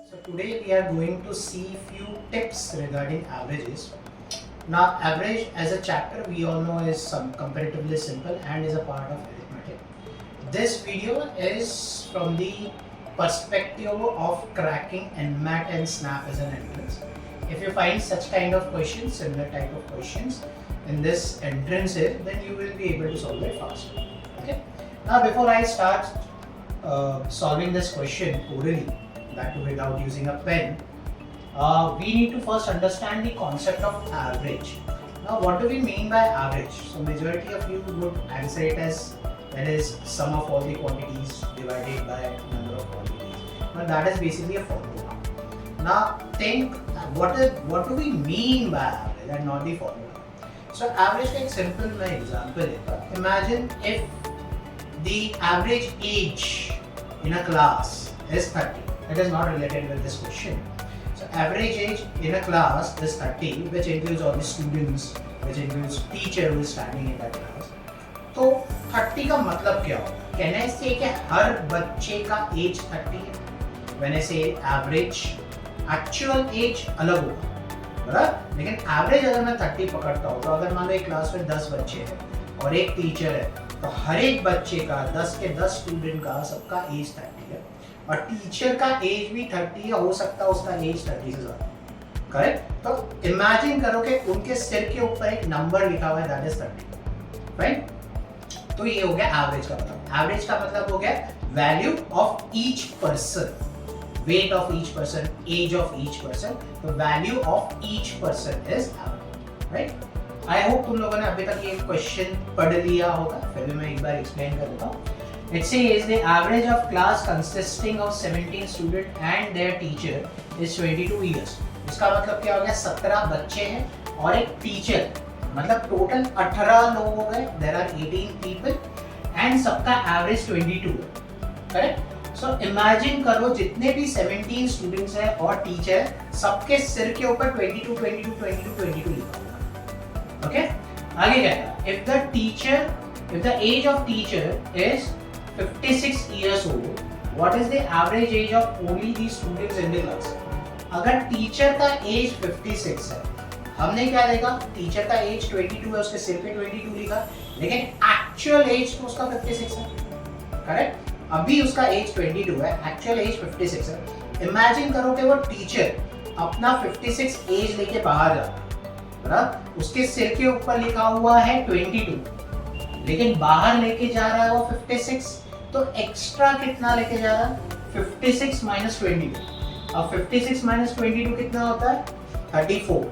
So today we are going to see few tips regarding averages. Now average as a chapter we all know is some comparatively simple and is a part of arithmetic. This video is from the perspective of cracking NMAT and SNAP as an entrance. If you find such kind of questions, similar type of questions in this entrance here, then you will be able to solve it faster. Okay. Now before I start solving this question orally, that too without using a pen, we need to first understand the concept of average. Now what do we mean by average? So majority of you would answer it as that is sum of all the quantities divided by number of quantities. But that is basically a formula. Now think what do we mean by average and not the formula. So average का एक simple मैं example लेता. Imagine if the average age in a class is 30. It is not related with this question. So average age in a class is 30, which includes all the students, which includes teacher who is standing in that class. तो 30 का मतलब क्या होगा? Can I say कि हर बच्चे का age 30 है? When I say average, actual age अलग होगा, बराबर? लेकिन average अगर मैं 30 पकड़ता हूँ, तो अगर मान लो एक क्लास में 10 बच्चे हैं और एक टीचर है, तो हर एक बच्चे का 10 के 10 स्टूडेंट का सबका एज 30 है और टीचर का एज भी 30 है, हो सकता है उसका एज 30 से ज्यादा, करेक्ट? तो इमेजिन करो कि उनके सिर के ऊपर एक नंबर लिखा हुआ है दैट इज 30, राइट? तो ये हो गया एवरेज का मतलब. एवरेज का मतलब हो गया value of each person, weight of each person, age of each person. तो value of each person is average, right? I hope तुम लोगों ने अभी तक ये क्वेश्चन पढ़ लिया होगा. फिर भी मैं एक बार एक्सप्लेन कर देता हूँ. It says the average of class consisting of 17 students and their teacher is 22 years. इसका मतलब क्या हो गया? 17 बच्चे हैं और एक टीचर, मतलब टोटल 18 लोग हो गए. There are 18 people and सबका एवरेज 22 है, करेक्ट? सो इमेजिन करो जितने भी 17 स्टूडेंट्स हैं और टीचर, सबके सिर के ऊपर 22 22 22 22 लिखा हुआ. ओके, आगे क्या है? if the age of teacher is 56 years old, what is the average age of only the students in the class? अगर टीचर का एज 56 है, हमने क्या देखा? टीचर का एज 22 है, उसके सिर पे 22 लिखा, लेकिन एक्चुअल एज तो उसका 56 है, करेक्ट? अभी उसका एज 22 है, एक्चुअल एज 56 है. इमेजिन करो कि वो टीचर अपना 56 एज लेके बाहर जा रहा है, बराबर? उसके सिर के ऊपर लिखा हुआ है 22, लेकिन बाहर लेके जा रहा है वो 56, तो एक्स्ट्रा कितना लेके जा रहा है? 56 माइनस 22. अब 56 माइनस 22 कितना होता है? 34,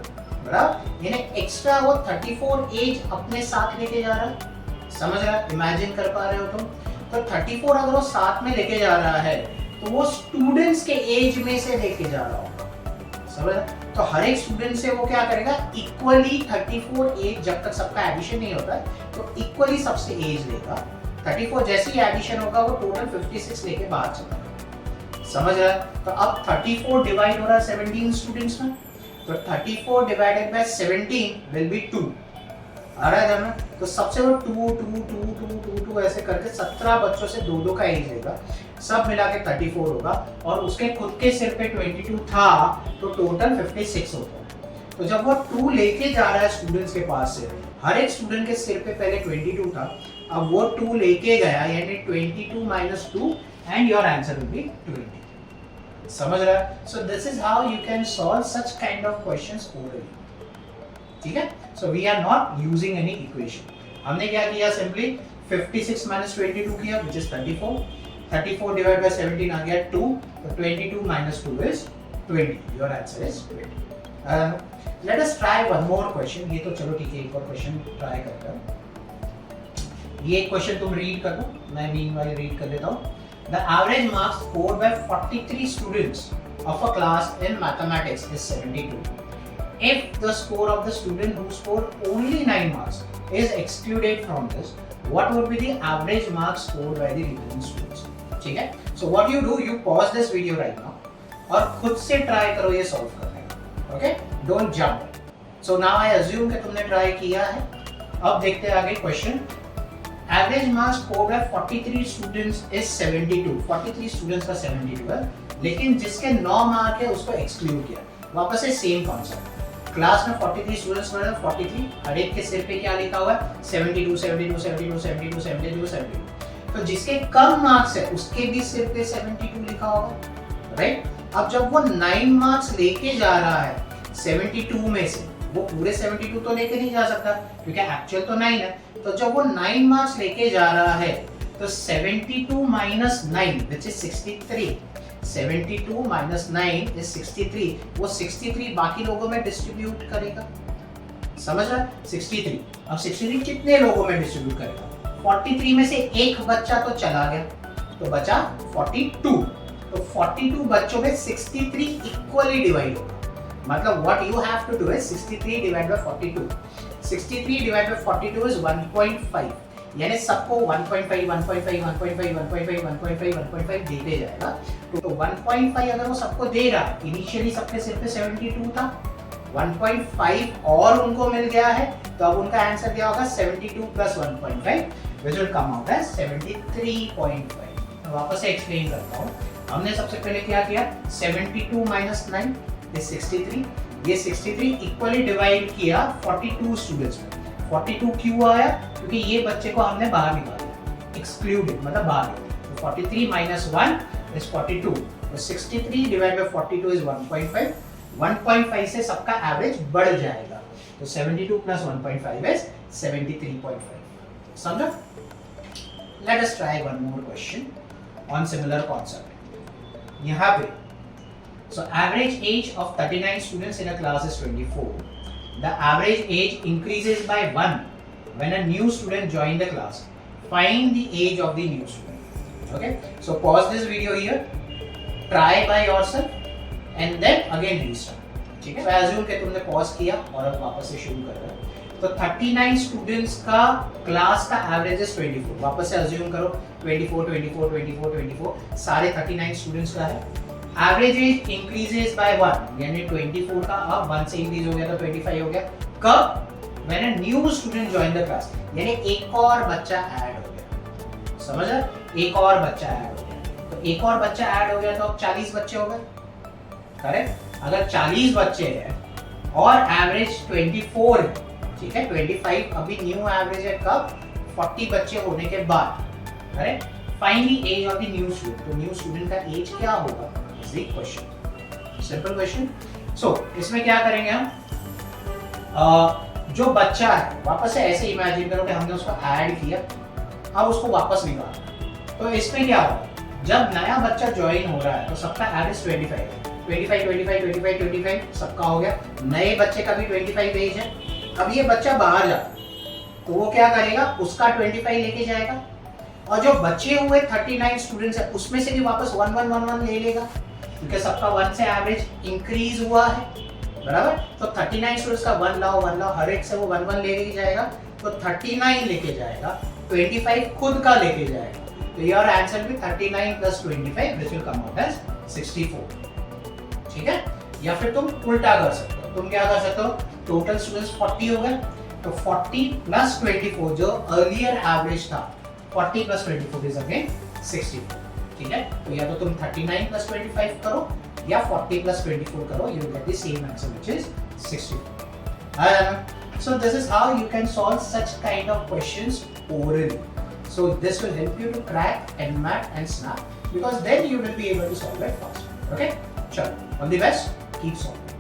बराबर? यानी एक्स्ट्रा वो 34 एज अपने साथ लेके जा रहा है. समझ रहा है? इमेजिन कर पा रहे हो तुम? तो 34 अगर वो साथ में लेके जा रहा है, तो वो स्टूडेंट्स के एज में से लेके जा रहा होगा. समझ? तो हर एक स्टूडेंट से वो क्या करेगा? इक्वली 34 एज, जब तक सबका एडिशन नहीं होता है तो इक्वली सबसे एज लेगा. 34 जैसे ही एडिशन होगा वो टोटल 56 लेके बाहर चला जाएगा. समझ रहा है? तो अब 34 डिवाइड हो रहा है 17 स्टूडेंट्स में, तो 34 डिवाइडेड बाय 17 विल बी 2. आ रहा है जब में? तो सबसे वो 2 2 2 2 2 2 ऐसे करके 17 बच्चों से 2 2 का एज लेगा, सब मिला के 34 होगा और उसके खुद के सिर पे 22 था, तो टोटल 56 होता है. तो जब वो 2 लेके जा रहा है स्टूडेंट्स के पास से, हर एक स्टूडेंट के सिर पे पहले 22 था, अब वो 2 लेके गया, यानी 22 minus 2 and your answer will be 20. समझ रहा है? So this is how you can solve such kind of questions orally. ठीक है? So we are not using any equation. हमने क्या किया? सिंपली 56 माइनस 22 किया, विच इज 34. 34 डिवाइड बाय 17 आ गया 2, तो 22 minus 2 is 20. Your answer is 20. Let us try one more question. ये तो चलो ठीक है, एक और क्वेश्चन ट्राई करते हैं. ये क्वेश्चन तुम रीड कर लो, मैं मीनवाइल रीड कर लेता हूँ. The average marks scored by 43 students of a class in mathematics is 72. If the score of the student who scored only 9 marks is excluded from this, what would be the average marks scored by the remaining students? ठीक है? So what you do, you pause this video right now और खुद से try करो ये solve करने का. Okay? Don't jump. So now I assume कि तुमने ट्राई किया है. अब देखते हैं आगे question. Average marks scored by 43 students is 72. 43 students का 72 है. लेकिन जिसके 9 मार्क है उसको एक्सक्लूड किया। वापस से सेम कॉन्सेप्ट, क्लास में 43 स्टूडेंट्स में 43, हर एक के सिर पे क्या लिखा हुआ है 72 72 72 72 72 72। तो जिसके कम मार्क्स है उसके भी सिर पे 72 लिखा होगा, राइट। अब जब वो 9 मार्क्स लेके जा रहा है 72 में से, वो पूरे 72 तो लेके नहीं जा सकता क्योंकि एक्चुअल तो 9 है। तो जब वो 9 मार्क्स लेके जा रहा है तो 72 minus 9 which is 63, 72 minus 9 is 63। वो 63 बाकी लोगों में डिस्ट्रीब्यूट करेगा, समझ रहा है 63। अब 63 कितने लोगों में डिस्ट्रीब्यूट करेगा, 43 में से एक बच्चा तो चला गया तो बचा 42। तो 42 बच्चों में 63 इक्वली डिवाइड होगा। मतलब what you have to do is 63 divide by 42। 63 divide by 42 is 1.5, यानी सबको 1.5 1.5 1.5 1.5 1.5 1.5 देते जाएगा। तो 1.5 अगर वो सबको दे रहा, इनिशियली सबके सिर पे 72 था, 1.5 और उनको मिल गया है, तो अब उनका आंसर क्या होगा 72 plus 1.5 which will come out as 73.5। वापस से एक्सप्लेन करता हूँ। हमने सबसे पहले क्या किया, 72 माइनस 9 इज 63। ये 63 इक्वली डिवाइड किया 42 स्टूडेंट्स में। 42 क्यों आया, क्योंकि ये बच्चे को हमने बाहर निकाला, एक्सक्लूडेड मतलब बाहर। तो 43 माइनस 1 इज 42। तो 63 डिवाइड बाय 42 इज 1.5। 1.5 से सबका एवरेज बढ़ जाएगा, तो 72 प्लस 1.5 इज 73.5। समझा? Late us try one more question on similar concept. यहाँ पे so average age of 39 students in a class is 24. The average age increases by 1 when a new student join the class. Find the age of the new student. Okay, so pause this video here, try by yourself and then again restart. ठीक है, तो assume कि तुमने pause किया और अब वापस से शुरू कर रहे हो। तो 39 स्टूडेंट्स का क्लास का एवरेज है 24। वापस से assume करो 24 24 24 24 सारे 39 स्टूडेंट्स का है। एवरेज एज इंक्रीजेस बाय 1, यानी 24 का अब 1 से इंक्रीज हो गया तो 25 हो गया। कब? When a new student join the class, यानी एक और बच्चा ऐड हो गया। समझ रहे? एक और बच्चा ऐड हो गया, तो एक और बच्चा ऐड हो गया तो अब 40 बच्चे हो गए, करेक्ट। अगर 40 बच्चे हैं और एवरेज 24 है, ठीक है, 25 अभी न्यू एवरेज है कब, 40 बच्चे होने के बाद, correct. Find the age of the new student, तो न्यू स्टूडेंट का एज क्या होगा, क्वेश्चन, सिंपल क्वेश्चन। सो इसमें क्या करेंगे हम, जो बच्चा है वापस से ऐसे इमेजिन करो कि हमने उसको ऐड किया, अब उसको वापस निकालना। तो इसमें क्या होगा, जब नया बच्चा ज्वाइन हो रहा है तो सबका एवरेज 25 है, 25 25 25 25 सबका हो गया। नए बच्चे का भी 25 एज है। अब ये बच्चा बाहर जाता तो वो क्या करेगा, उसका 25 लेके जाएगा, और जो बचे हुए 39 स्टूडेंट्स है उसमें से भी वापस 1 1 1 1 ले लेगा, क्योंकि सबका 1 से एवरेज इंक्रीज हुआ है, बराबर। तो 39 स्टूडेंट्स का 1 लाओ हर एक से वो 1 1 लेके जाएगा, तो 39 लेके जाएगा, 25 खुद का लेके जाएगा। तो योर आंसर भी 39 plus 25 which will come out as 64। ठीक है, या फिर तुम उल्टा कर सकते हो। तुम क्या कर सकते हो, टोटल स्टूडेंट्स 40 हो गए, तो 40 प्लस 24 जो अर्लियर एवरेज था, 40 प्लस 24 इज अगेन 64। ठीक है, तो या तो तुम 39 प्लस 25 करो या 40 प्लस 24 करो, you will get the same answer which is 64. So this is how you can solve such kind of questions orally. So this will help you to crack NMAT and SNAP, because then you will be able to solve it faster. Okay, chalo, all the best, keep solving.